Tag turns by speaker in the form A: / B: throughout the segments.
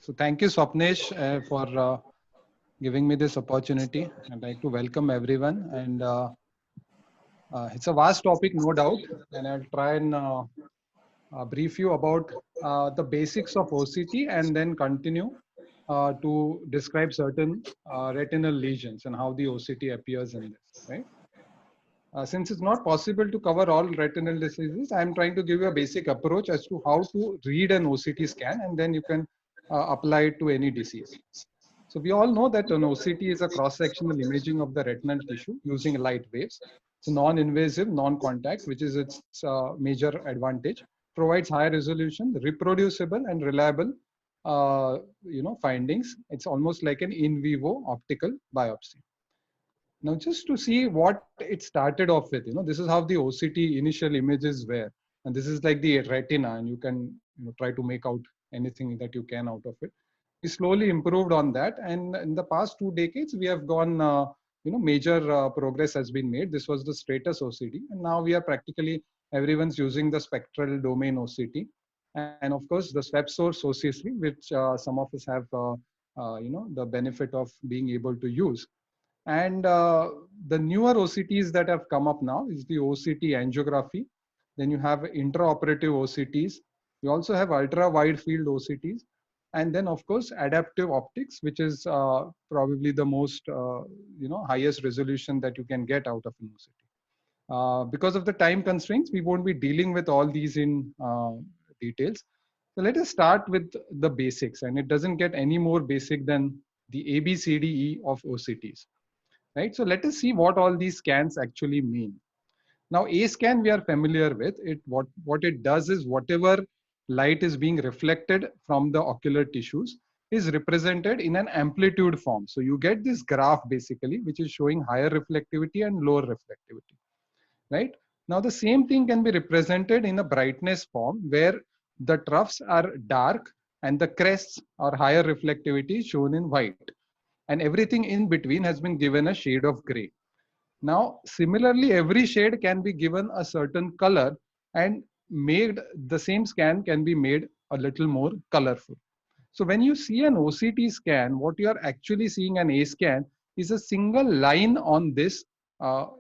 A: So thank you, Swapnesh, for giving me this opportunity. I'd like to welcome everyone. And it's a vast topic, no doubt. And I'll try and brief you about the basics of OCT and then continue to describe certain retinal lesions and how the OCT appears in this, right? Since it's not possible to cover all retinal diseases, I'm trying to give you a basic approach as to how to read an OCT scan, and then you can apply it to any disease. So we all know that an OCT is a cross-sectional imaging of the retinal tissue using light waves. It's non-invasive, non-contact, which is its major advantage. Provides high resolution, reproducible, and reliable, findings. It's almost like an in vivo optical biopsy. Now, just to see what it started off with, this is how the OCT initial images were, and this is like the retina, and you can try to make out anything that you can out of it. We slowly improved on that, and in the past 2 decades, we have gone, major progress has been made. This was the Stratus OCT, and now we are practically everyone's using the spectral domain OCT, and of course the SwepSource OCT, which some of us have, the benefit of being able to use. And the newer OCTs that have come up now is the OCT angiography. Then you have intraoperative OCTs. You also have ultra wide field OCTs. And then of course, adaptive optics, which is probably the most, highest resolution that you can get out of an OCT. Because of the time constraints, we won't be dealing with all these in details. So let us start with the basics, and it doesn't get any more basic than the ABCDE of OCTs. Right? So let us see what all these scans actually mean. Now, A scan we are familiar with. What it does is whatever light is being reflected from the ocular tissues is represented in an amplitude form. So you get this graph basically, which is showing higher reflectivity and lower reflectivity. Right? Now, the same thing can be represented in a brightness form where the troughs are dark and the crests or higher reflectivity shown in white. And everything in between has been given a shade of gray. Now, similarly, every shade can be given a certain color, and the same scan can be made a little more colorful. So when you see an OCT scan, what you are actually seeing an A scan is a single line on this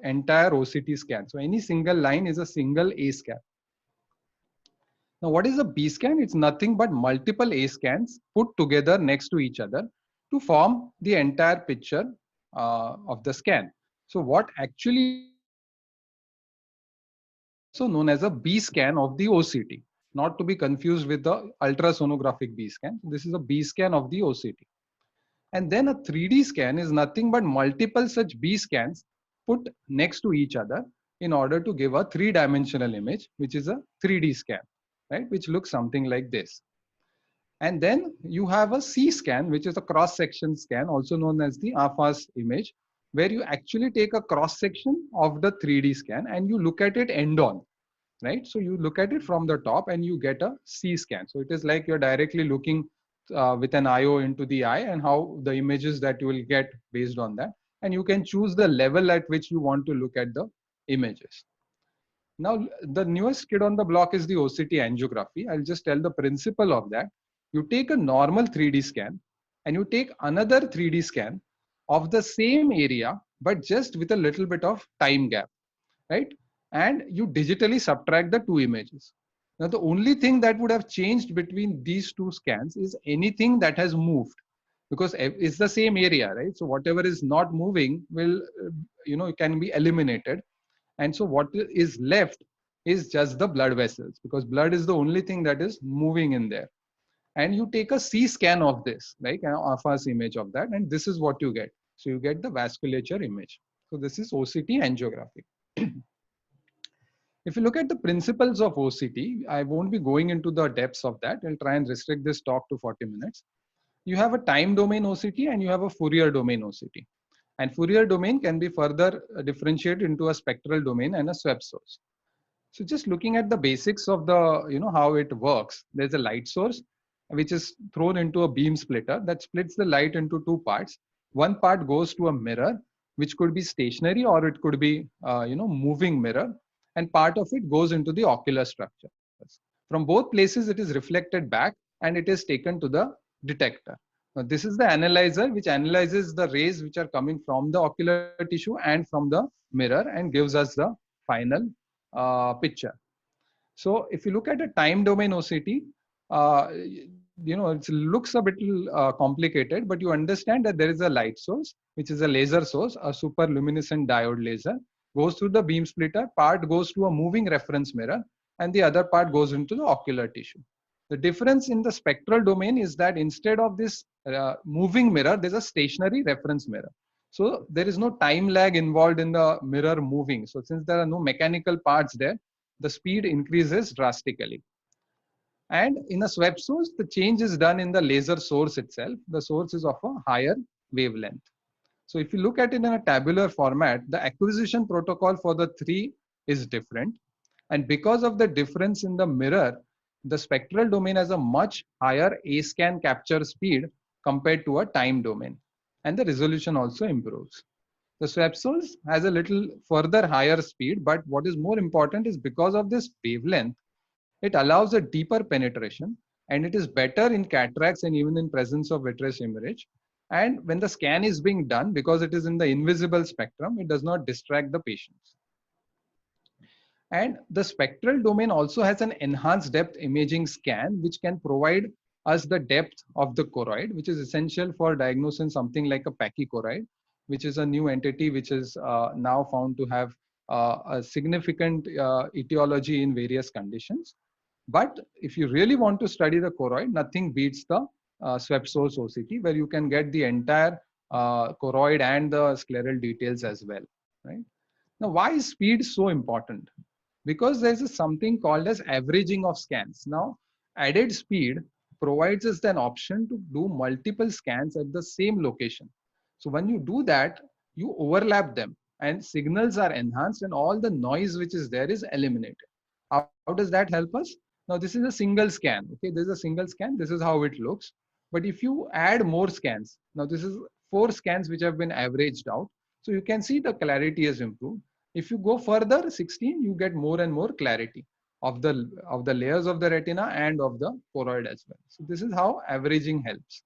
A: entire OCT scan. So any single line is a single A scan. Now, what is a B scan? It's nothing but multiple A scans put together next to each other to form the entire picture of the scan. So what actually also known as a B scan of the OCT, not to be confused with the ultrasonographic B scan. This is a B scan of the OCT. And then a 3D scan is nothing but multiple such B scans put next to each other in order to give a three-dimensional image, which is a 3D scan, right? Which looks something like this. And then you have a C scan, which is a cross-section scan, also known as the AFAS image, where you actually take a cross-section of the 3D scan and you look at it end-on, right? So you look at it from the top and you get a C scan. So it is like you're directly looking with an IO into the eye and how the images that you will get based on that. And you can choose the level at which you want to look at the images. Now, the newest kid on the block is the OCT angiography. I'll just tell the principle of that. You take a normal 3D scan and you take another 3D scan of the same area, but just with a little bit of time gap, right? And you digitally subtract the two images. Now, the only thing that would have changed between these two scans is anything that has moved, because it's the same area, right? So whatever is not moving will, can be eliminated. And so what is left is just the blood vessels, because blood is the only thing that is moving in there. And you take a C scan of this, like an AFAS image of that, and this is what you get. So you get the vasculature image. So this is OCT angiography. If you look at the principles of OCT, I won't be going into the depths of that. I'll try and restrict this talk to 40 minutes. You have a time domain OCT and you have a Fourier domain OCT. And Fourier domain can be further differentiated into a spectral domain and a SwepSource. So just looking at the basics of the, how it works, there's a light source, which is thrown into a beam splitter that splits the light into two parts. One part goes to a mirror, which could be stationary or it could be, moving mirror. And part of it goes into the ocular structure. From both places, it is reflected back and it is taken to the detector. Now, this is the analyzer which analyzes the rays which are coming from the ocular tissue and from the mirror and gives us the final picture. So if you look at a time domain OCT, it looks a bit complicated, but you understand that there is a light source, which is a laser source, a super luminescent diode laser, goes through the beam splitter, part goes to a moving reference mirror, and the other part goes into the ocular tissue. The difference in the spectral domain is that instead of this moving mirror, there's a stationary reference mirror. So there is no time lag involved in the mirror moving. So since there are no mechanical parts there, the speed increases drastically. And in a swept source, the change is done in the laser source itself. The source is of a higher wavelength. So if you look at it in a tabular format, the acquisition protocol for the three is different. And because of the difference in the mirror, the spectral domain has a much higher A-scan capture speed compared to a time domain. And the resolution also improves. The swept source has a little further higher speed, but what is more important is because of this wavelength, it allows a deeper penetration, and it is better in cataracts and even in presence of vitreous hemorrhage. And when the scan is being done, because it is in the invisible spectrum, it does not distract the patients. And the spectral domain also has an enhanced depth imaging scan, which can provide us the depth of the choroid, which is essential for diagnosing something like a pachychoroid, which is a new entity which is now found to have a significant etiology in various conditions. But if you really want to study the choroid, nothing beats the swept source OCT, where you can get the entire choroid and the scleral details as well. Right? Now, why is speed so important? Because there's something called as averaging of scans. Now, added speed provides us an option to do multiple scans at the same location. So when you do that, you overlap them and signals are enhanced and all the noise which is there is eliminated. How does that help us? Now, this is a single scan. Okay, there's a single scan. This is how it looks. But if you add more scans, now this is 4 scans which have been averaged out. So you can see the clarity has improved. If you go further, 16, you get more and more clarity of the layers of the retina and of the choroid as well. So this is how averaging helps.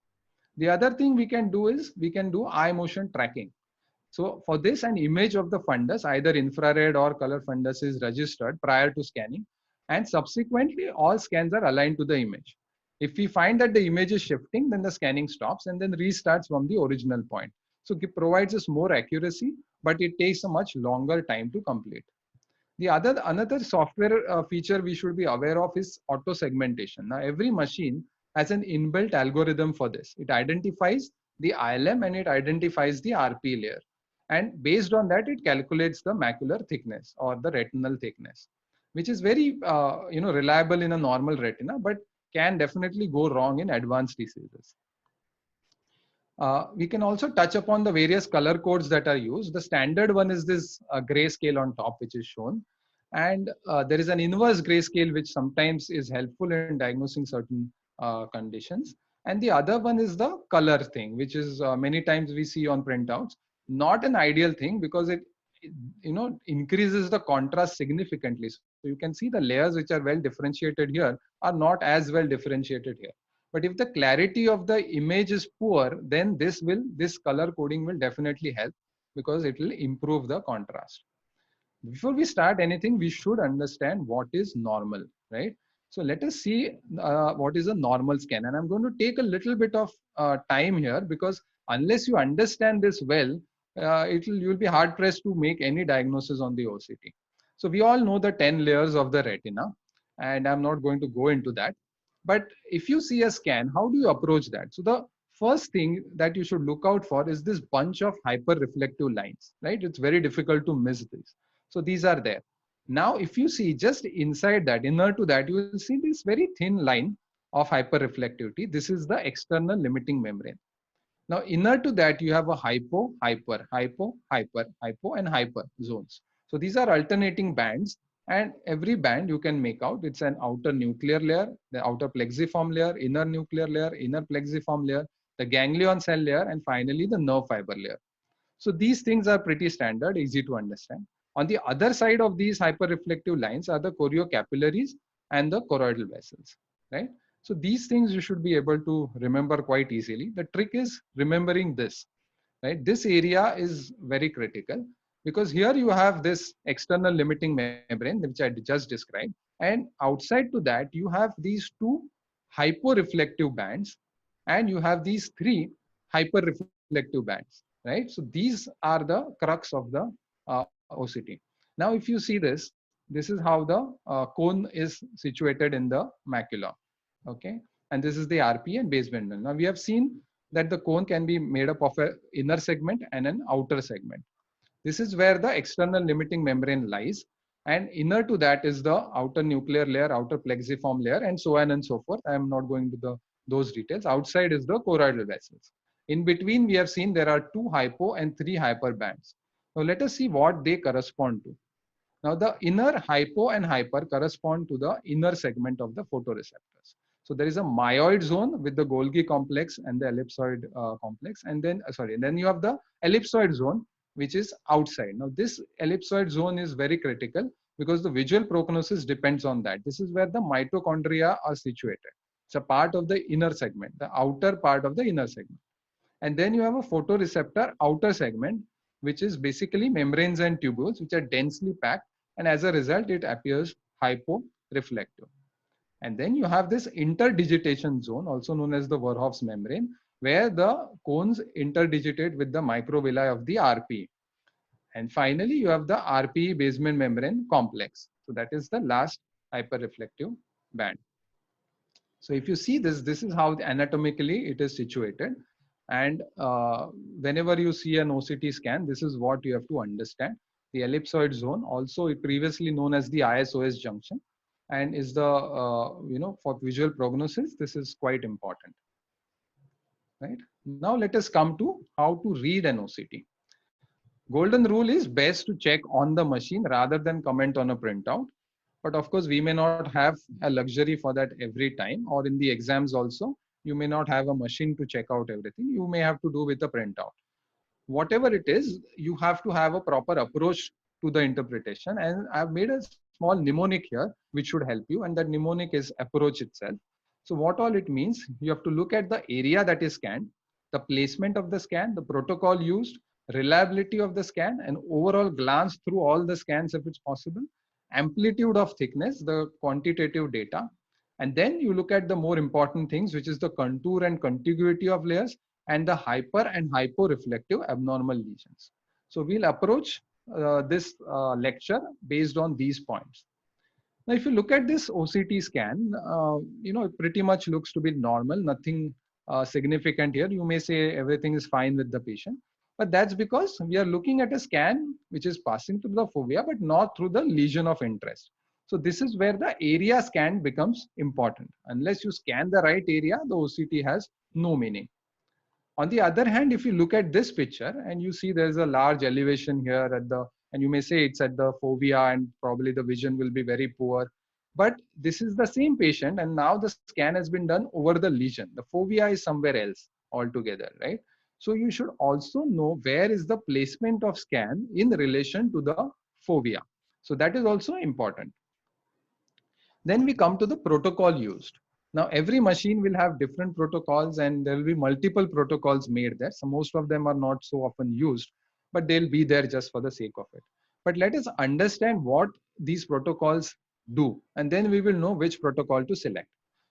A: The other thing we can do is we can do eye motion tracking. So for this, an image of the fundus, either infrared or color fundus, is registered prior to scanning, and subsequently all scans are aligned to the image. If we find that the image is shifting, then the scanning stops and then restarts from the original point. So it provides us more accuracy, but it takes a much longer time to complete. Another software feature we should be aware of is auto segmentation. Now, every machine has an inbuilt algorithm for this. It identifies the ILM and it identifies the RP layer. And based on that, it calculates the macular thickness or the retinal thickness, which is very reliable in a normal retina, but can definitely go wrong in advanced diseases. We can also touch upon the various color codes that are used. The standard one is this grayscale on top, which is shown. And there is an inverse grayscale, which sometimes is helpful in diagnosing certain conditions. And the other one is the color thing, which is many times we see on printouts. Not an ideal thing because it increases the contrast significantly. So you can see the layers which are well differentiated here are not as well differentiated here. But if the clarity of the image is poor, then this color coding will definitely help because it will improve the contrast. Before we start anything, we should understand what is normal, right? So let us see what is a normal scan. And I'm going to take a little bit of time here because unless you understand this well, you'll be hard pressed to make any diagnosis on the OCT. So we all know the 10 layers of the retina, and I'm not going to go into that. But if you see a scan, how do you approach that? So the first thing that you should look out for is this bunch of hyper-reflective lines, right? It's very difficult to miss this. So these are there. Now, if you see just inside that, inner to that, you will see this very thin line of hyperreflectivity. This is the external limiting membrane. Now, inner to that, you have a hypo, hyper, hypo, hyper, hypo, and hyper zones. So these are alternating bands, and every band you can make out. It's an outer nuclear layer, the outer plexiform layer, inner nuclear layer, inner plexiform layer, the ganglion cell layer, and finally the nerve fiber layer. So these things are pretty standard, easy to understand. On the other side of these hyperreflective lines are the choriocapillaries and the choroidal vessels, right? So these things you should be able to remember quite easily. The trick is remembering this, right? This area is very critical because here you have this external limiting membrane, which I just described. And outside to that, you have these two hyporeflective bands and you have these three hyperreflective bands, right? So these are the crux of the OCT. Now, if you see this is how the cone is situated in the macula, okay? And this is the RP and basement. Now we have seen that the cone can be made up of an inner segment and an outer segment. This is where the external limiting membrane lies. And inner to that is the outer nuclear layer, outer plexiform layer, and so on and so forth. I am not going to those details. Outside is the choroidal vessels. In between, we have seen there are two hypo and three hyper bands. Now let us see what they correspond to. Now the inner hypo and hyper correspond to the inner segment of the photoreceptors. So there is a myoid zone with the Golgi complex and the ellipsoid complex. And then you have the ellipsoid zone, which is outside. Now this ellipsoid zone is very critical because the visual prognosis depends on that. This is where the mitochondria are situated. It's a part of the inner segment, the outer part of the inner segment. And then you have a photoreceptor outer segment, which is basically membranes and tubules, which are densely packed. And as a result, it appears hyporeflective. And then you have this interdigitation zone, also known as the Verhoef's membrane, where the cones interdigitate with the microvilli of the RPE. And finally, you have the RPE basement membrane complex. So that is the last hyperreflective band. So if you see this is how anatomically it is situated. And whenever you see an OCT scan, this is what you have to understand. The ellipsoid zone, also previously known as the ISOS junction, and is the, for visual prognosis, this is quite important, right? Now let us come to how to read an OCT. Golden rule is best to check on the machine rather than comment on a printout. But of course, we may not have a luxury for that every time, or in the exams also, you may not have a machine to check out everything. You may have to do with a printout. Whatever it is, you have to have a proper approach to the interpretation. And I've made a small mnemonic here, which should help you. And that mnemonic is approach itself. So what all it means, you have to look at the area that is scanned, the placement of the scan, the protocol used, reliability of the scan, and overall glance through all the scans if it's possible, amplitude of thickness, the quantitative data. And then you look at the more important things, which is the contour and contiguity of layers and the hyper and hyporeflective abnormal lesions. So we'll approach this lecture based on these points. Now, if you look at this OCT scan, it pretty much looks to be normal, nothing significant here. You may say everything is fine with the patient, but that's because we are looking at a scan which is passing through the fovea, but not through the lesion of interest. So this is where the area scan becomes important. Unless you scan the right area, the OCT has no meaning. On the other hand, if you look at this picture and you see there's a large elevation here and you may say it's at the fovea and probably the vision will be very poor. But this is the same patient and now the scan has been done over the lesion. The fovea is somewhere else altogether, right? So you should also know where is the placement of scan in relation to the fovea. So that is also important. Then we come to the protocol used. Now, every machine will have different protocols and there will be multiple protocols made there. So most of them are not so often used, but they'll be there just for the sake of it. But let us understand what these protocols do, and then we will know which protocol to select.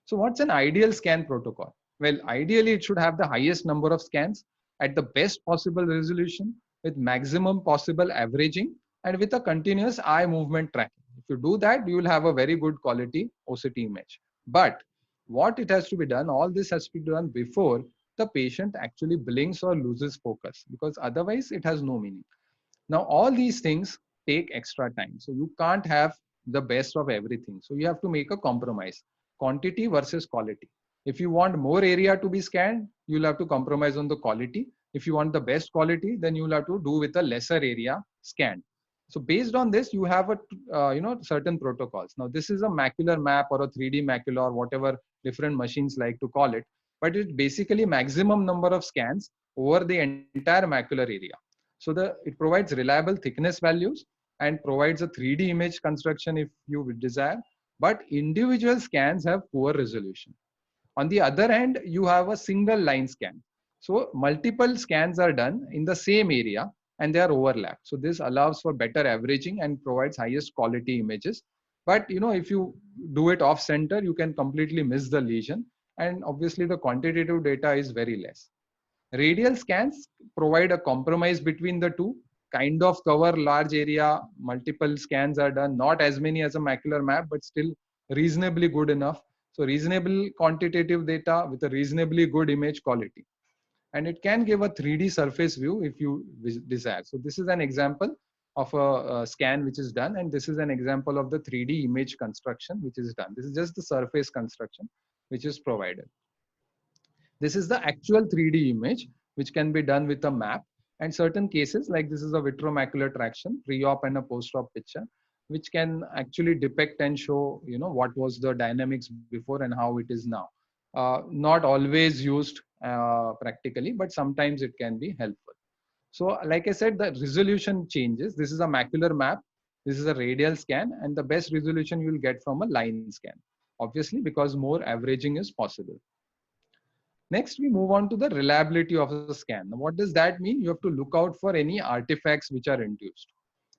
A: So what's an ideal scan protocol? Well, ideally, it should have the highest number of scans at the best possible resolution with maximum possible averaging and with a continuous eye movement tracking. If you do that, you will have a very good quality OCT image. But what it has to be done, all this has to be done before the patient actually blinks or loses focus, because otherwise it has no meaning. Now, all these things take extra time. So you can't have the best of everything. So you have to make a compromise, quantity versus quality. If you want more area to be scanned, you'll have to compromise on the quality. If you want the best quality, then you'll have to do with a lesser area scanned. So based on this, you have a certain protocols. Now this is a macular map or a 3D macula or whatever different machines like to call it, but it's basically maximum number of scans over the entire macular area. So it provides reliable thickness values and provides a 3D image construction if you desire, but individual scans have poor resolution. On the other hand, you have a single line scan. So multiple scans are done in the same area and they are overlapped. So this allows for better averaging and provides highest quality images. But if you do it off center, you can completely miss the lesion. And obviously the quantitative data is very less. Radial scans provide a compromise between the two, kind of cover large area, multiple scans are done, not as many as a macular map, but still reasonably good enough. So reasonable quantitative data with a reasonably good image quality. And it can give a 3D surface view if you desire. So this is an example of a scan which is done, and this is an example of the 3D image construction which is done. This is just the surface construction which is provided. This is the actual 3D image, which can be done with a map. And certain cases, like this is a vitreomacular traction, pre-op and a post-op picture, which can actually depict and show, what was the dynamics before and how it is now. Not always used practically, but sometimes it can be helpful. So like I said, the resolution changes. This is a macular map. This is a radial scan, and the best resolution you will get from a line scan, obviously, because more averaging is possible. Next, we move on to the reliability of the scan. Now, what does that mean? You have to look out for any artifacts which are induced,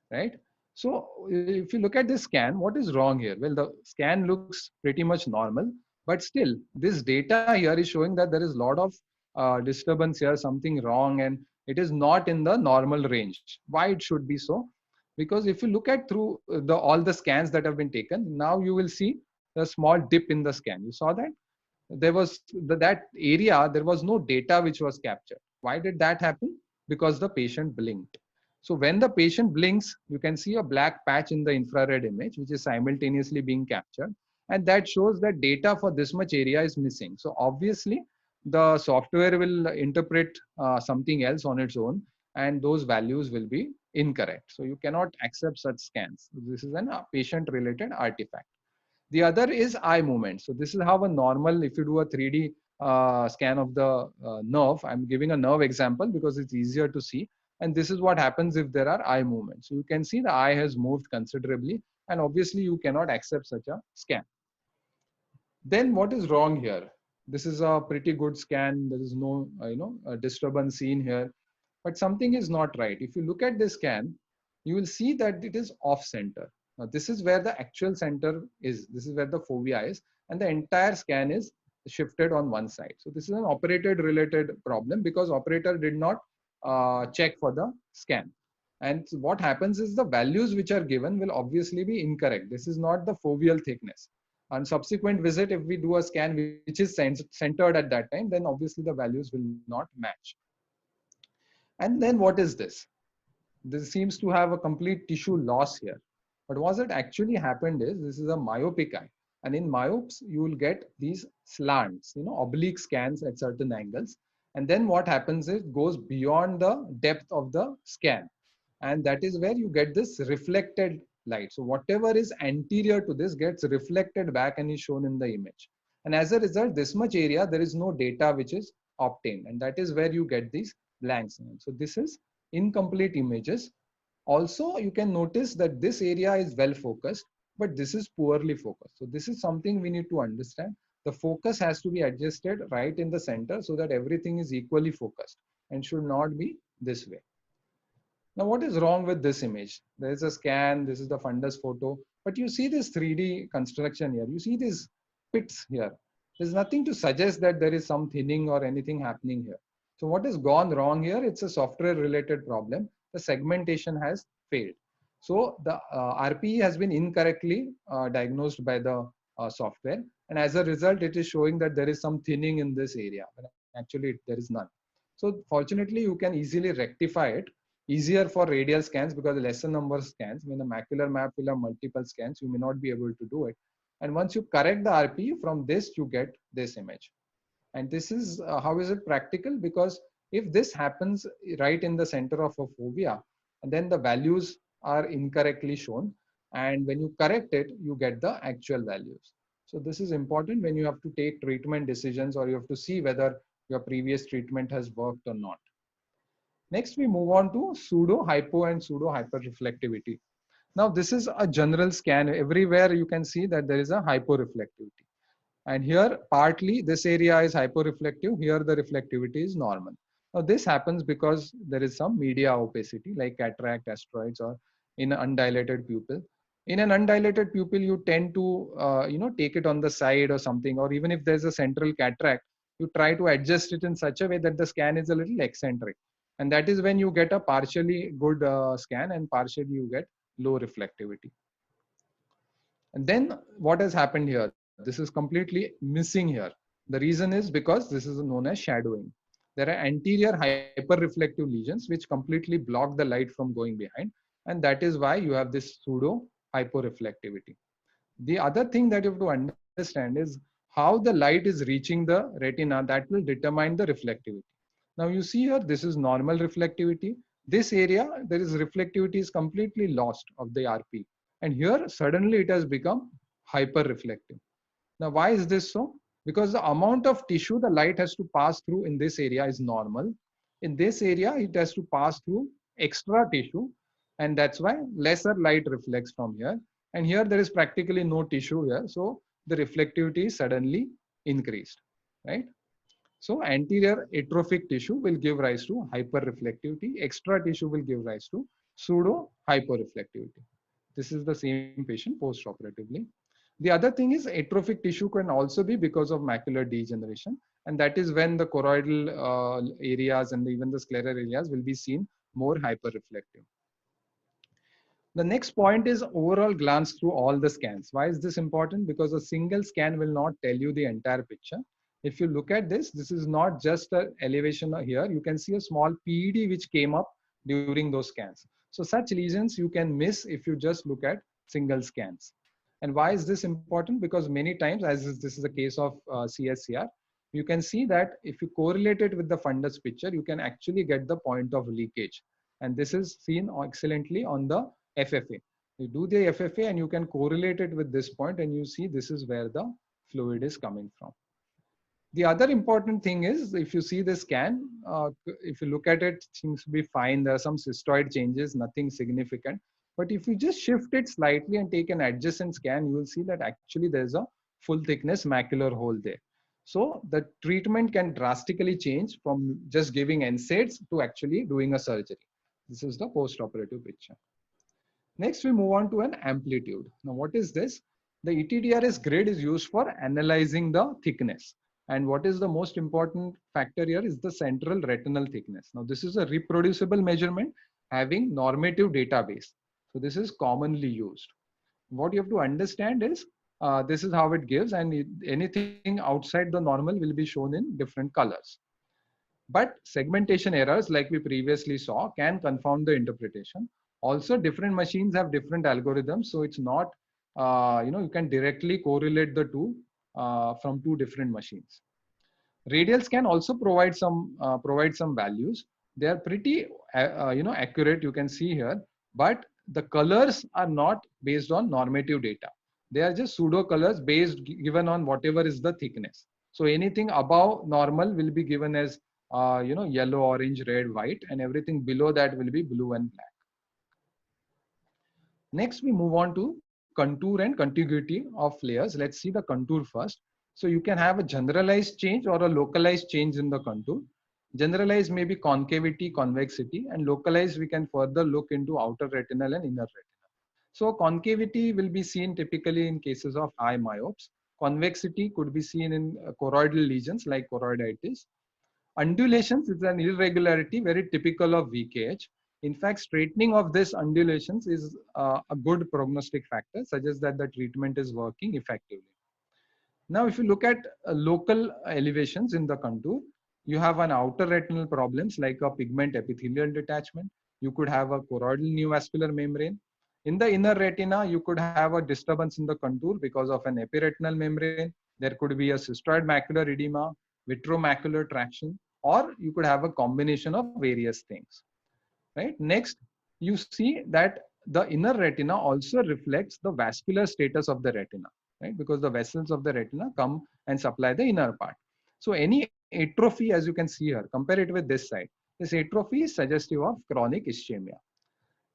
A: right? So if you look at this scan, what is wrong here? Well, the scan looks pretty much normal, but still this data here is showing that there is a lot of disturbance here, something wrong, and it is not in the normal range. Why it should be so? Because if you look at through all the scans that have been taken, now you will see a small dip in the scan. You saw that? There was that area, there was no data which was captured. Why did that happen? Because the patient blinked. So when the patient blinks, you can see a black patch in the infrared image, which is simultaneously being captured. And that shows that data for this much area is missing. So obviously, the software will interpret something else on its own, and those values will be incorrect. So you cannot accept such scans. This is a patient-related artifact. The other is eye movement. So this is how a normal, if you do a 3D scan of the nerve, I'm giving a nerve example because it's easier to see. And this is what happens if there are eye movements. So you can see the eye has moved considerably, and obviously you cannot accept such a scan. Then what is wrong here? This is a pretty good scan. There is no, disturbance seen here, but something is not right. If you look at this scan, you will see that it is off center. Now, this is where the actual center is. This is where the fovea is, and the entire scan is shifted on one side. So this is an operator related problem because operator did not check for the scan. And what happens is the values which are given will obviously be incorrect. This is not the foveal thickness. On subsequent visit, if we do a scan which is centered at that time, then obviously the values will not match. And then what is this? This seems to have a complete tissue loss here. But what actually happened is this is a myopic eye. And in myopes, you will get these slants, oblique scans at certain angles. And then what happens is it goes beyond the depth of the scan. And that is where you get this reflected light. So whatever is anterior to this gets reflected back and is shown in the image. And as a result, this much area, there is no data which is obtained. And that is where you get these blanks. So this is incomplete images. Also, you can notice that this area is well focused, but this is poorly focused. So this is something we need to understand. The focus has to be adjusted right in the center so that everything is equally focused and should not be this way. Now, what is wrong with this image? There is a scan, this is the fundus photo, but you see this 3D construction here. You see these pits here. There's nothing to suggest that there is some thinning or anything happening here. So what has gone wrong here? It's a software related problem. The segmentation has failed. So the RPE has been incorrectly diagnosed by the software. And as a result, it is showing that there is some thinning in this area. But actually, there is none. So fortunately, you can easily rectify it. Easier for radial scans because lesser number of scans. When the macular map will have multiple scans, you may not be able to do it. And once you correct the RPE, from this, you get this image. And this is, how is it practical? Because if this happens right in the center of a fovea, and then the values are incorrectly shown. And when you correct it, you get the actual values. So this is important when you have to take treatment decisions or you have to see whether your previous treatment has worked or not. Next, we move on to pseudo hypo and pseudo hyperreflectivity. Now, this is a general scan. Everywhere you can see that there is a hyporeflectivity. And here, partly this area is hyporeflective. Here, the reflectivity is normal. Now, this happens because there is some media opacity like cataract, asteroids, or in an undilated pupil. In an undilated pupil, you tend to, take it on the side or something, or even if there's a central cataract, you try to adjust it in such a way that the scan is a little eccentric. And that is when you get a partially good scan and partially you get low reflectivity. And then what has happened here? This is completely missing here. The reason is because this is known as shadowing. There are anterior hyperreflective lesions which completely block the light from going behind. And that is why you have this pseudo hyporeflectivity. The other thing that you have to understand is how the light is reaching the retina that will determine the reflectivity. Now you see here, this is normal reflectivity. This area, there is reflectivity is completely lost of the RP. And here suddenly it has become hyper reflective. Now, why is this so? Because the amount of tissue the light has to pass through in this area is normal. In this area, it has to pass through extra tissue, and that's why lesser light reflects from here. And here there is practically no tissue here, so the reflectivity is suddenly increased, right? So anterior atrophic tissue will give rise to hyperreflectivity. Extra tissue will give rise to pseudo hyperreflectivity. This is the same patient post-operatively. The other thing is atrophic tissue can also be because of macular degeneration. And that is when the choroidal areas and even the scleral areas will be seen more hyperreflective. The next point is overall glance through all the scans. Why is this important? Because a single scan will not tell you the entire picture. If you look at this, this is not just an elevation here. You can see a small PED which came up during those scans. So such lesions you can miss if you just look at single scans. And why is this important? Because many times, as this is a case of CSCR, you can see that if you correlate it with the fundus picture, you can actually get the point of leakage. And this is seen excellently on the FFA. You do the FFA and you can correlate it with this point and you see this is where the fluid is coming from. The other important thing is if you see the scan, if you look at it, it seems to be fine. There are some cystoid changes, nothing significant. But if you just shift it slightly and take an adjacent scan, you will see that actually there's a full thickness macular hole there. So the treatment can drastically change from just giving NSAIDs to actually doing a surgery. This is the post-operative picture. Next, we move on to an amplitude. Now, what is this? The ETDRS grid is used for analyzing the thickness. And what is the most important factor here is the central retinal thickness. Now, this is a reproducible measurement having normative database. So this is commonly used. What you have to understand is this is how it gives, and anything outside the normal will be shown in different colors. But segmentation errors, like we previously saw, can confound the interpretation. Also, different machines have different algorithms, so it's not, you can directly correlate the two from two different machines. Radials can also provide some values. They are pretty, accurate. You can see here, but the colors are not based on normative data. They are just pseudo colors based given on whatever is the thickness. So anything above normal will be given as yellow, orange, red, white, and everything below that will be blue and black. Next, we move on to contour and contiguity of layers. Let's see the contour first. So you can have a generalized change or a localized change in the contour. Generalized may be concavity, convexity, and localized we can further look into outer retinal and inner retina. So concavity will be seen typically in cases of high myopes. Convexity could be seen in choroidal lesions like choroiditis. Undulations is an irregularity very typical of VKH. In fact, straightening of this undulations is a good prognostic factor, suggests that the treatment is working effectively. Now, if you look at local elevations in the contour, you have an outer retinal problems like a pigment epithelial detachment. You could have a choroidal neovascular membrane. In the inner retina, you could have a disturbance in the contour because of an epiretinal membrane. There could be a cystoid macular edema, vitromacular traction, or you could have a combination of various things. Right? Next, you see that the inner retina also reflects the vascular status of the retina, right? Because the vessels of the retina come and supply the inner part. So any atrophy, as you can see here, compare it with this side. This atrophy is suggestive of chronic ischemia.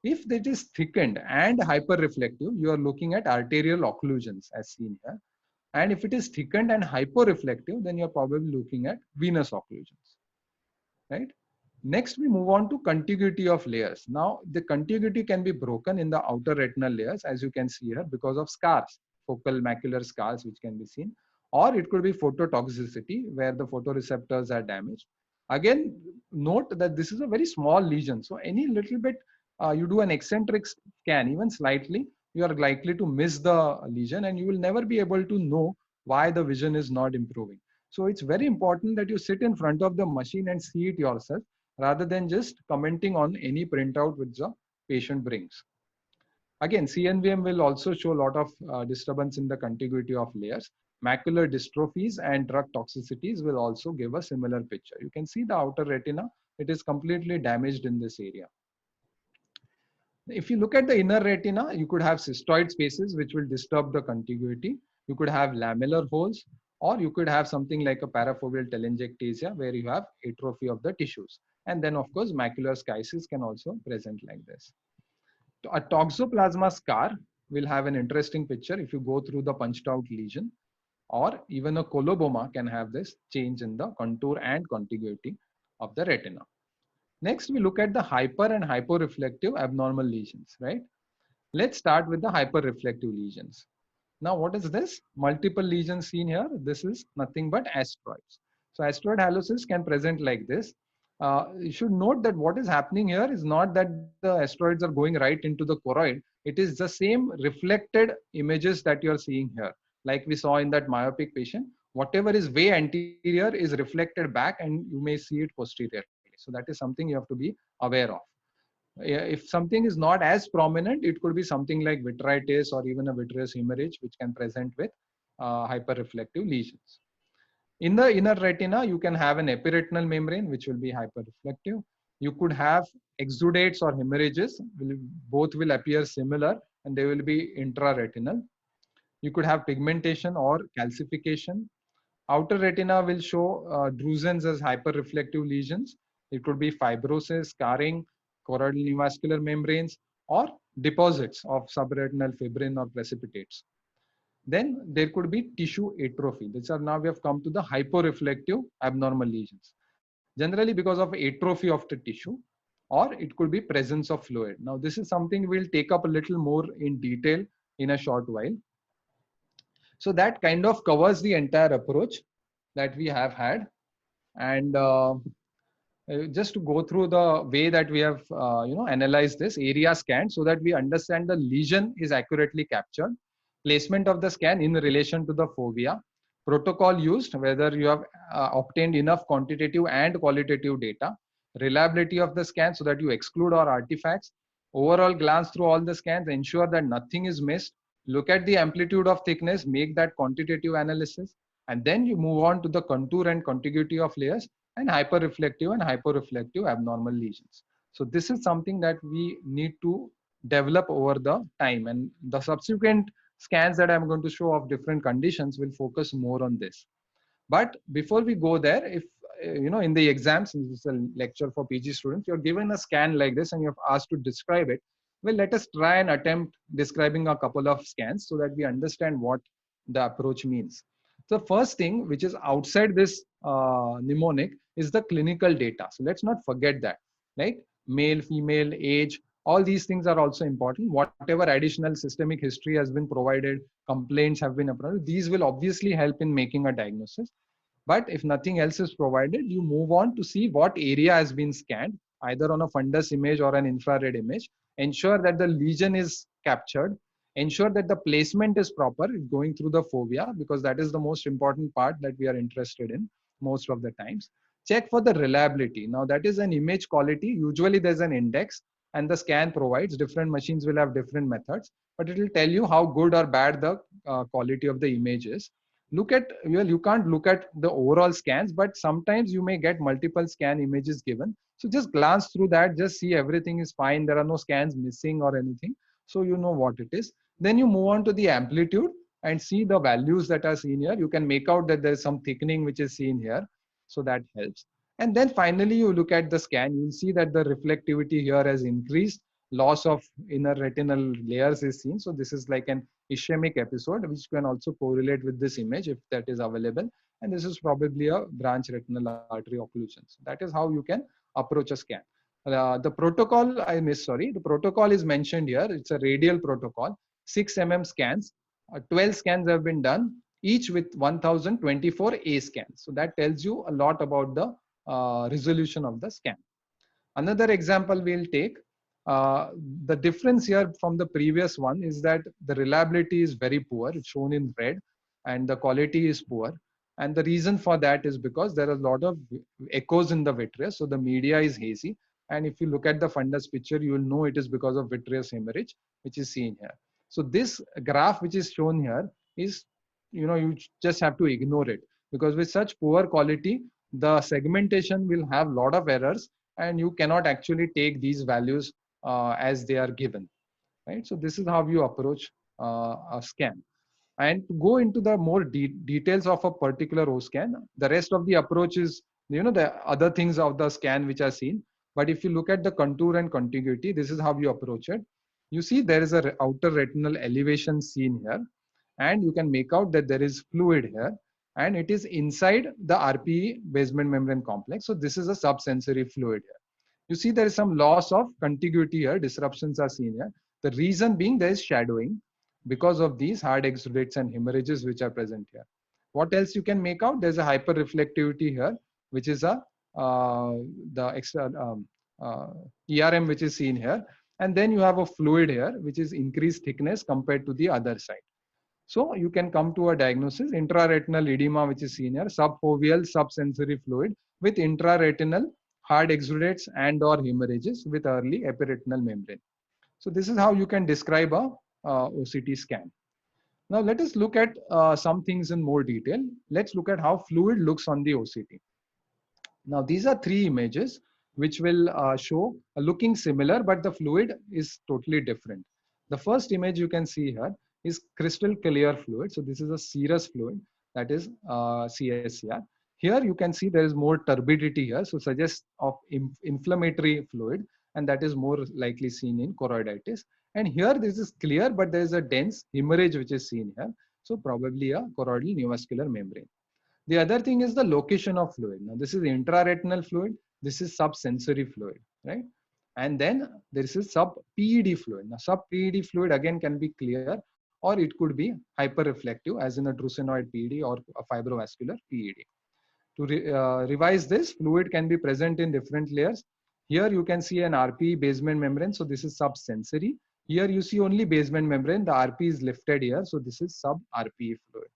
A: If it is thickened and hyperreflective, you are looking at arterial occlusions as seen here. And if it is thickened and hyporeflective, then you're probably looking at venous occlusions, right? Next, we move on to contiguity of layers. Now, the contiguity can be broken in the outer retinal layers, as you can see here, because of scars, focal macular scars, which can be seen, or it could be phototoxicity, where the photoreceptors are damaged. Again, note that this is a very small lesion. So any little bit, you do an eccentric scan, even slightly, you are likely to miss the lesion, and you will never be able to know why the vision is not improving. So it's very important that you sit in front of the machine and see it yourself, rather than just commenting on any printout which the patient brings. Again, CNVM will also show a lot of disturbance in the contiguity of layers. Macular dystrophies and drug toxicities will also give a similar picture. You can see the outer retina, it is completely damaged in this area. If you look at the inner retina, you could have cystoid spaces which will disturb the contiguity. You could have lamellar holes, or you could have something like a parafoveal telangiectasia where you have atrophy of the tissues. And then of course, macular schisis can also present like this. A toxoplasma scar will have an interesting picture if you go through the punched out lesion, or even a coloboma can have this change in the contour and contiguity of the retina. Next, we look at the hyper and hyporeflective abnormal lesions, right? Let's start with the hyperreflective lesions. Now, what is this? Multiple lesions seen here. This is nothing but asteroids. So asteroid hallucis can present like this. You should note that what is happening here is not that the asteroids are going right into the choroid. It is the same reflected images that you're seeing here. Like we saw in that myopic patient, whatever is way anterior is reflected back and you may see it posteriorly. So that is something you have to be aware of. If something is not as prominent, it could be something like vitritis or even a vitreous hemorrhage, which can present with hyperreflective lesions. In the inner retina, you can have an epiretinal membrane, which will be hyperreflective. You could have exudates or hemorrhages, both will appear similar and they will be intraretinal. You could have pigmentation or calcification. Outer retina will show drusens as hyperreflective lesions. It could be fibrosis, scarring, choroidal neovascular membranes, or deposits of subretinal fibrin or precipitates. Then there could be tissue atrophy. These are now we have come to the hyporeflective abnormal lesions. Generally because of atrophy of the tissue, or it could be presence of fluid. Now this is something we'll take up a little more in detail in a short while. So that kind of covers the entire approach that we have had. And just to go through the way that we have analyzed this area scan, so that we understand the lesion is accurately captured, placement of the scan in relation to the fovea, protocol used, whether you have obtained enough quantitative and qualitative data, reliability of the scan so that you exclude all artifacts, overall glance through all the scans, ensure that nothing is missed, look at the amplitude of thickness, make that quantitative analysis, and then you move on to the contour and contiguity of layers and hyperreflective and hyporeflective abnormal lesions. So this is something that we need to develop over the time, and the subsequent scans that I'm going to show of different conditions will focus more on this. But before we go there, if in the exams, since this is a lecture for PG students, you're given a scan like this and you're asked to describe it. Well, let us try and attempt describing a couple of scans so that we understand what the approach means. So first thing, which is outside this mnemonic, is the clinical data. So let's not forget that, right? Male, female, age, all these things are also important. Whatever additional systemic history has been provided, complaints have been provided, these will obviously help in making a diagnosis. But if nothing else is provided, you move on to see what area has been scanned, either on a fundus image or an infrared image. Ensure that the lesion is captured. Ensure that the placement is proper going through the fovea, because that is the most important part that we are interested in most of the times. Check for the reliability. Now that is an image quality. Usually there's an index and the scan provides. Different machines will have different methods, but it will tell you how good or bad the quality of the image is. Look at, well, you can't look at the overall scans, but sometimes you may get multiple scan images given. So just glance through that, just see everything is fine. There are no scans missing or anything. So you know what it is. Then you move on to the amplitude and see the values that are seen here. You can make out that there's some thickening which is seen here. So that helps. And then finally, you look at the scan, you'll see that the reflectivity here has increased. Loss of inner retinal layers is seen. So this is like an ischemic episode, which can also correlate with this image if that is available. And this is probably a branch retinal artery occlusion. So that is how you can approach a scan. The protocol, the protocol is mentioned here. It's a radial protocol, 6 scans. 12 scans have been done, each with 1024 A scans. So that tells you a lot about the resolution of the scan. Another example we'll take, the difference here from the previous one is that the reliability is very poor. It's shown in red, and the quality is poor. And the reason for that is because there are a lot of echoes in the vitreous, so the media is hazy. And if you look at the fundus picture, you will know it is because of vitreous hemorrhage, which is seen here. So this graph which is shown here is, you just have to ignore it, because with such poor quality, the segmentation will have a lot of errors, and you cannot actually take these values as they are given, right? So this is how you approach a scan. And to go into the more details of a particular O scan, the rest of the approach is, the other things of the scan which are seen. But if you look at the contour and contiguity, this is how you approach it. You see there is a outer retinal elevation seen here, and you can make out that there is fluid here, and it is inside the RPE basement membrane complex. So this is a subsensory fluid here. You see there is some loss of contiguity here, disruptions are seen here. The reason being there is shadowing because of these hard exudates and hemorrhages which are present here. What else you can make out? There's a hyperreflectivity here, which is the extra ERM which is seen here. And then you have a fluid here, which is increased thickness compared to the other side. So you can come to a diagnosis, intraretinal edema, which is seen here, subfoveal subsensory fluid with intraretinal hard exudates and or hemorrhages with early epiretinal membrane. So this is how you can describe a OCT scan. Now let us look at some things in more detail. Let's look at how fluid looks on the OCT. Now these are three images which will show looking similar, but the fluid is totally different. The first image you can see here is crystal clear fluid. So this is a serous fluid, that is CSCR. Here you can see there is more turbidity here, so suggests of inflammatory fluid, and that is more likely seen in choroiditis. And here this is clear, but there is a dense hemorrhage which is seen here, so probably a choroidal neovascular membrane. The other thing is the location of fluid. Now this is intraretinal fluid, this is subsensory fluid, right? And then there is a sub-PED fluid. Now sub-PED fluid again can be clear, or it could be hyperreflective as in a drusenoid PED or a fibrovascular PED. To revise this, fluid can be present in different layers. Here you can see an RPE basement membrane, so this is subsensory. Here you see only basement membrane, the RPE is lifted here, so this is sub-RPE fluid,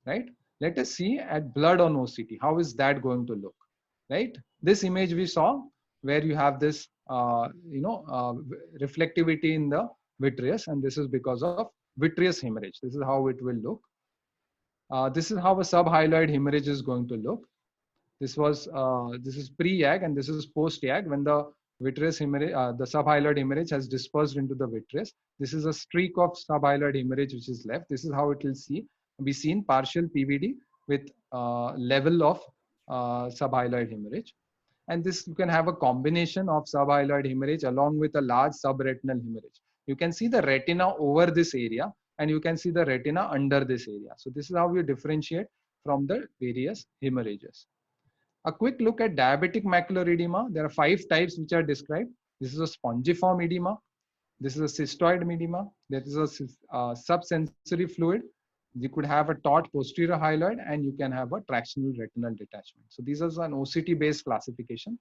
A: right? Let us see at blood on OCT, how is that going to look, right? This image we saw where you have this, reflectivity in the vitreous, and this is because of vitreous hemorrhage. This is how it will look. This is how a subhyaloid hemorrhage is going to look. This is pre-YAG and this is post-YAG when the vitreous hemorrhage, the subhyaloid hemorrhage has dispersed into the vitreous. This is a streak of subhyaloid hemorrhage which is left. This is how it will be seen, partial PVD with level of subhyaloid hemorrhage. And this, you can have a combination of subhyaloid hemorrhage along with a large subretinal hemorrhage. You can see the retina over this area, and you can see the retina under this area. So this is how you differentiate from the various hemorrhages. A quick look at diabetic macular edema. There are 5 types which are described. This is a spongiform edema. This is a cystoid edema. There is a subsensory fluid. You could have a taut posterior hyaloid, and you can have a tractional retinal detachment. So these are an OCT based classification.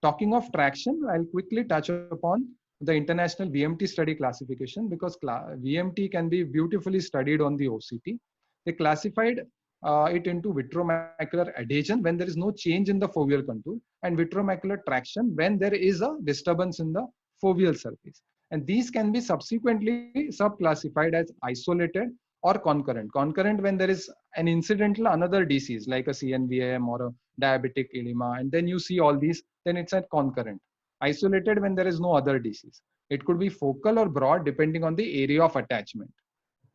A: Talking of traction, I'll quickly touch upon the international VMT study classification, because VMT can be beautifully studied on the OCT. They classified it into vitreomacular adhesion when there is no change in the foveal contour, and vitreomacular traction when there is a disturbance in the foveal surface. And these can be subsequently subclassified as isolated or concurrent. Concurrent when there is an incidental another disease like a CNVM or a diabetic edema, and then you see all these, then it's a concurrent. Isolated when there is no other disease. It could be focal or broad depending on the area of attachment,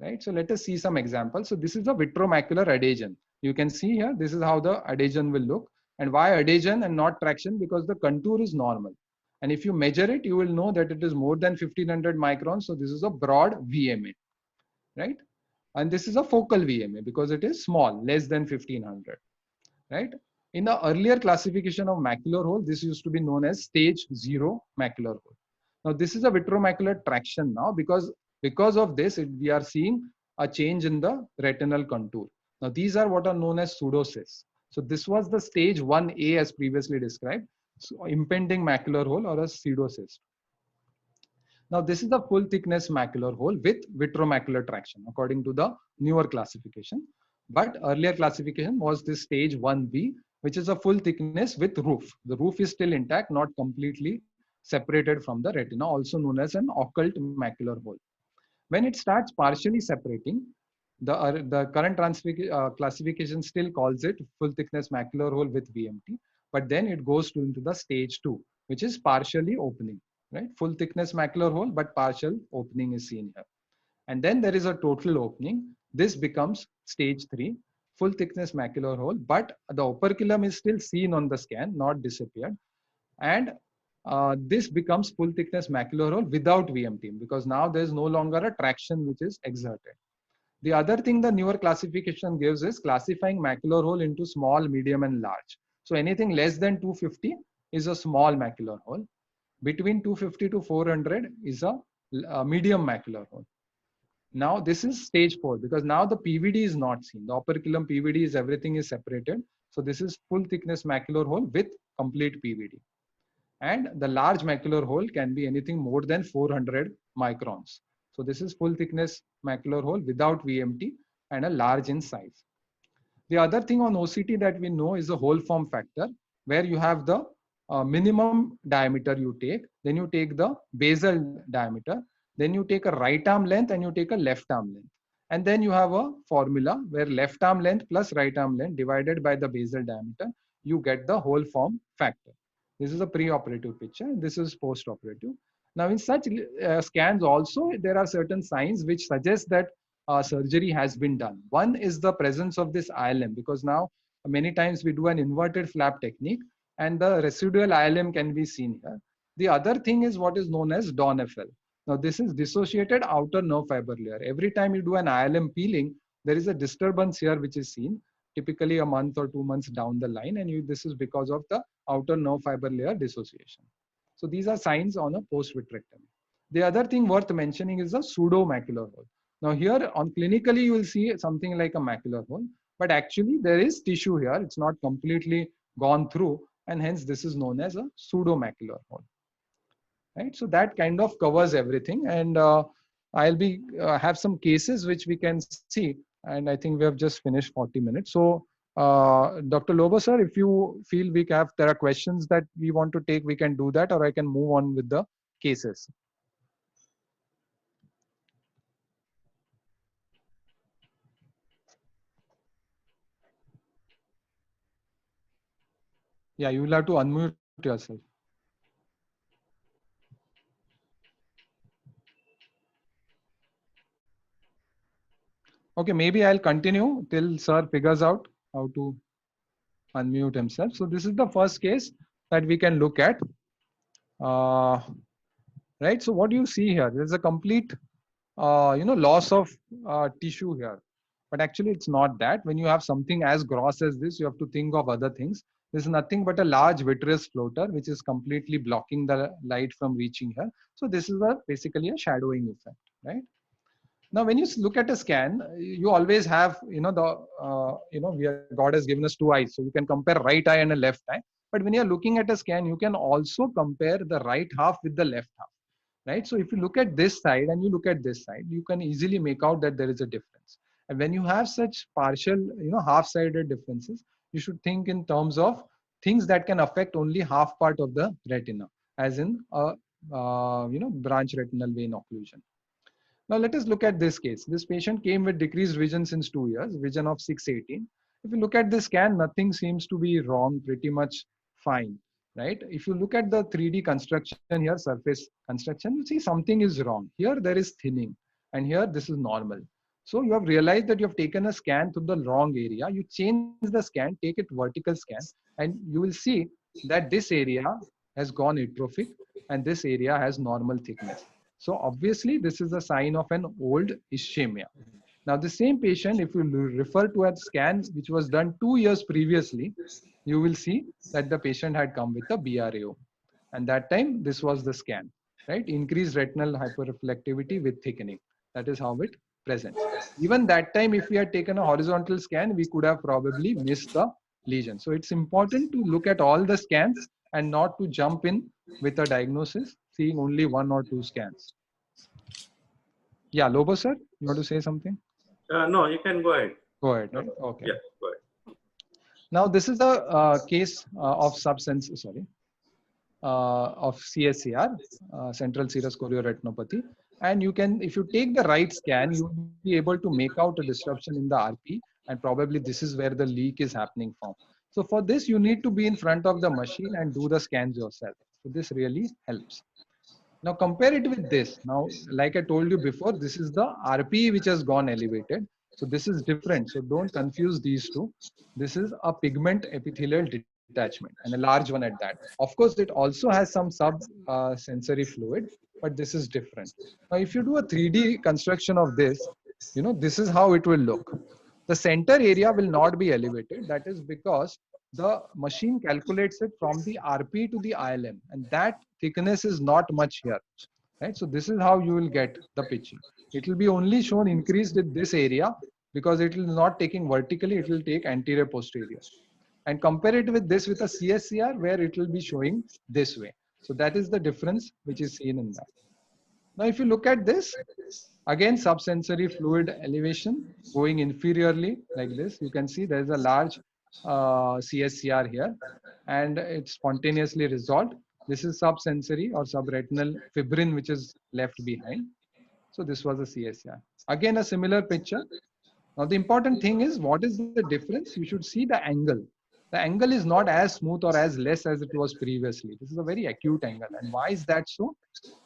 A: right? So let us see some examples. So this is a vitreomacular adhesion. You can see here, this is how the adhesion will look. And why adhesion and not traction? Because the contour is normal. And if you measure it, you will know that it is more than 1500 microns. So this is a broad VMA. right? And this is a focal VMA because it is small, less than 1500, right? In the earlier classification of macular hole, this used to be known as stage 0 macular hole. Now this is a vitreomacular traction now, because of this we are seeing a change in the retinal contour. Now these are what are known as pseudocysts. So this was the stage 1A as previously described, so impending macular hole or a pseudocyst. Now this is the full thickness macular hole with vitreomacular traction according to the newer classification. But earlier classification was this stage 1B, which is a full thickness with roof. The roof is still intact, not completely separated from the retina, also known as an occult macular hole. When it starts partially separating, the current classification still calls it full thickness macular hole with VMT, but then it goes into the stage 2, which is partially opening, right? Full thickness macular hole, but partial opening is seen here. And then there is a total opening. This becomes stage 3, full thickness macular hole, but the operculum is still seen on the scan, not disappeared. And this becomes full thickness macular hole without VMT, because now there's no longer a traction which is exerted. The other thing the newer classification gives is classifying macular hole into small, medium, and large. So anything less than 250 is a small macular hole. Between 250 to 400 is a medium macular hole. Now this is stage 4, because now the PVD is not seen. The operculum PVD is, everything is separated. So this is full thickness macular hole with complete PVD. And the large macular hole can be anything more than 400 microns. So this is full thickness macular hole without VMT and a large in size. The other thing on OCT that we know is the hole form factor, where you have the minimum diameter you take, then you take the basal diameter, then you take a right arm length and you take a left arm length. And then you have a formula where left arm length plus right arm length divided by the basal diameter, you get the hole form factor. This is a pre-operative picture, and this is post-operative. Now, in such scans also, there are certain signs which suggest that surgery has been done. One is the presence of this ILM, because now many times we do an inverted flap technique and the residual ILM can be seen here. The other thing is what is known as DONFL. Now, this is dissociated outer nerve fiber layer. Every time you do an ILM peeling, there is a disturbance here which is seen, typically a month or 2 months down the line, and this is because of the outer nerve fiber layer dissociation. So these are signs on a post-vitrectomy. The other thing worth mentioning is the pseudomacular hole. Now here on clinically you will see something like a macular hole, but actually there is tissue here. It's not completely gone through, and hence this is known as a pseudomacular hole. Right? So that kind of covers everything, and I'll be have some cases which we can see, and I think we have just finished 40 minutes. So Dr. Lobo sir, if you feel there are questions that we want to take, we can do that, or I can move on with the cases. Yeah, you will have to unmute yourself. Okay, maybe I'll continue till sir figures out how to unmute himself. So this is the first case that we can look at. Right. So what do you see here? There's a complete, loss of tissue here. But actually, it's not that. When you have something as gross as this, you have to think of other things. This is nothing but a large vitreous floater, which is completely blocking the light from reaching here. So this is basically a shadowing effect, right? Now, when you look at a scan, you always have, God has given us two eyes. So you can compare right eye and a left eye. But when you're looking at a scan, you can also compare the right half with the left half, right? So if you look at this side and you look at this side, you can easily make out that there is a difference. And when you have such partial, half-sided differences, you should think in terms of things that can affect only half part of the retina, as in a, branch retinal vein occlusion. Now let us look at this case. This patient came with decreased vision since 2 years, vision of 618. If you look at the scan, nothing seems to be wrong, pretty much fine, right? If you look at the 3D construction here, surface construction, you see something is wrong. Here there is thinning, and here this is normal. So you have realized that you have taken a scan to the wrong area. You change the scan, take it vertical scan, and you will see that this area has gone atrophic and this area has normal thickness. So obviously, this is a sign of an old ischemia. Now, the same patient, if you refer to a scan which was done 2 years previously, you will see that the patient had come with a BRAO. And that time, this was the scan, right? Increased retinal hyperreflectivity with thickening. That is how it presents. Even that time, if we had taken a horizontal scan, we could have probably missed the lesion. So it's important to look at all the scans and not to jump in with a diagnosis, seeing only 1 or 2 scans. Yeah, Lobo sir, you want to say something?
B: No, you can go ahead.
A: Go ahead,
B: No,
A: right? Okay.
B: yeah, go ahead.
A: Now, this is a case of of CSCR, central serous chorioretinopathy. And you can, if you take the right scan, you'll be able to make out a disruption in the RP, and probably this is where the leak is happening from. So for this, you need to be in front of the machine and do the scans yourself. So this really helps. Now compare it with this. Now, like I told you before, this is the RPE which has gone elevated. So this is different. So don't confuse these two. This is a pigment epithelial detachment and a large one at that. Of course, it also has some sensory fluid, but this is different. Now, if you do a 3D construction of this, this is how it will look. The center area will not be elevated. That is because the machine calculates it from the RP to the ILM, and that thickness is not much here, right? So this is how you will get the pitching. It will be only shown increased in this area because it will not taking vertically, it will take anterior posterior. And compare it with this with a CSCR where it will be showing this way. So that is the difference which is seen in that. Now, if you look at this, again, subsensory fluid elevation going inferiorly like this, you can see there is a large CSCR here, and it's spontaneously resolved. This is subsensory or subretinal fibrin, which is left behind. So this was a CSCR. Again, a similar picture. Now, the important thing is what is the difference? You should see the angle. The angle is not as smooth or as less as it was previously. This is a very acute angle. And why is that so?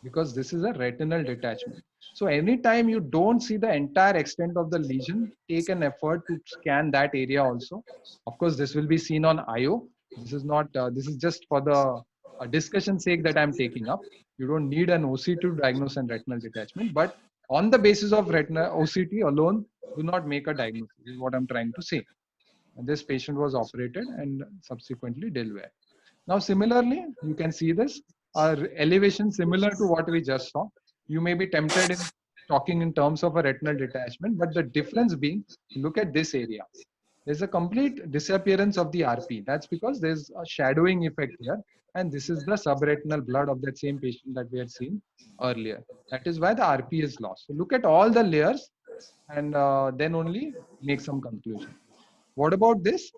A: Because this is a retinal detachment. So anytime you don't see the entire extent of the lesion, take an effort to scan that area also. Of course, this will be seen on IO. This is not, this is just for the discussion sake that I'm taking up. You don't need an OCT to diagnose an retinal detachment, but on the basis of retina OCT alone, do not make a diagnosis, is what I'm trying to say. And this patient was operated and subsequently dealt with. Now, similarly, you can see this elevation similar to what we just saw. You may be tempted in talking in terms of a retinal detachment, but the difference being, look at this area. There's a complete disappearance of the RP. That's because there's a shadowing effect here. And this is the subretinal blood of that same patient that we had seen earlier. That is why the RP is lost. So look at all the layers and then only make some conclusion. What about this?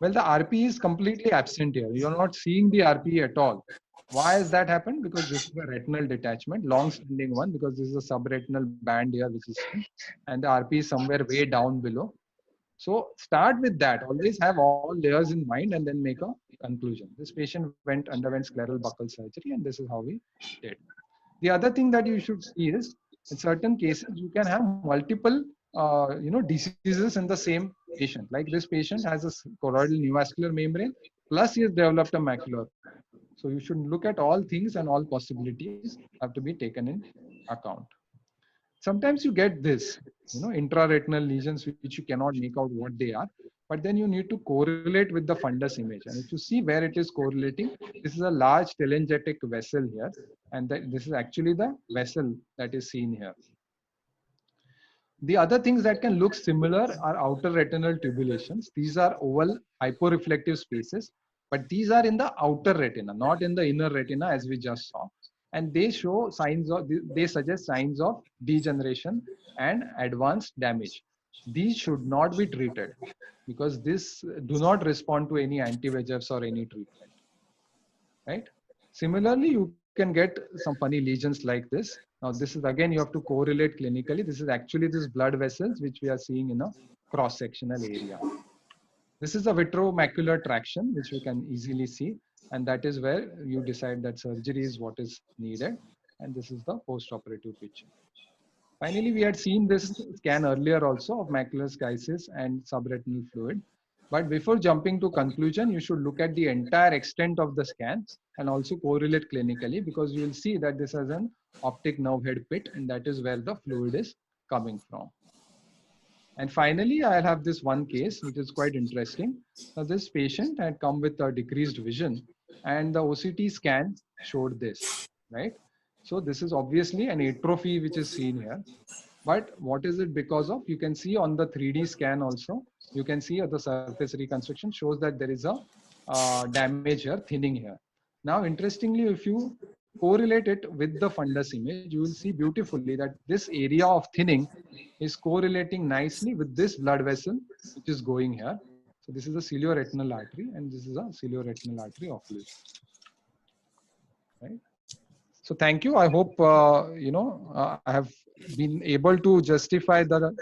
A: Well, the RP is completely absent here. You're not seeing the RP at all. Why has that happened? Because this is a retinal detachment, long-standing one, because this is a subretinal band here, which is seen, and the RP is somewhere way down below. So start with that. Always have all layers in mind and then make a conclusion. This patient underwent scleral buccal surgery, and this is how we did. The other thing that you should see is, in certain cases, you can have multiple, diseases in the same patient. Like this patient has a choroidal neovascular membrane, plus he has developed a macular. So you should look at all things and all possibilities have to be taken in account. Sometimes you get this, intraretinal lesions which you cannot make out what they are, but then you need to correlate with the fundus image. And if you see where it is correlating, this is a large telangiectatic vessel here, and this is actually the vessel that is seen here. The other things that can look similar are outer retinal tubulations. These are oval hyporeflective spaces, but these are in the outer retina, not in the inner retina as we just saw. And they show signs of, they suggest signs of degeneration and advanced damage. These should not be treated because this do not respond to any anti-VEGFs or any treatment, right? Similarly, you can get some funny lesions like this. Now, this is again, you have to correlate clinically. This is actually this blood vessels, which we are seeing in a cross-sectional area. This is a vitromacular traction, which we can easily see. And that is where you decide that surgery is what is needed. And this is the post-operative picture. Finally, we had seen this scan earlier also of macular schisis and subretinal fluid. But before jumping to conclusion, you should look at the entire extent of the scan and also correlate clinically, because you will see that this has an optic nerve head pit, and that is where the fluid is coming from. And finally, I'll have this one case, which is quite interesting. Now, this patient had come with a decreased vision, and the OCT scan showed this, right? So this is obviously an atrophy which is seen here. But what is it because of? You can see on the 3D scan also, you can see the surface reconstruction shows that there is a damage here, thinning here. Now, interestingly, if you correlate it with the fundus image, you will see beautifully that this area of thinning is correlating nicely with this blood vessel, which is going here. So this is a cilioretinal artery, and this is a cilioretinal artery occlusion. Right. So thank you. I hope I have been able to justify the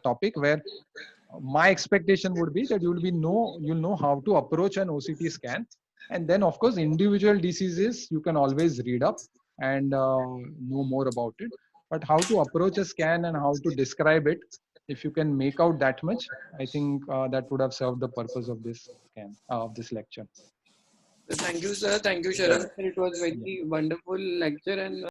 A: topic where my expectation would be that you'll know how to approach an OCT scan, and then of course individual diseases you can always read up and know more about it. But how to approach a scan and how to describe it, if you can make out that much, I think that would have served the purpose of this scan of this lecture.
C: Thank you, sir. Thank you, Sharan. It was very wonderful lecture, and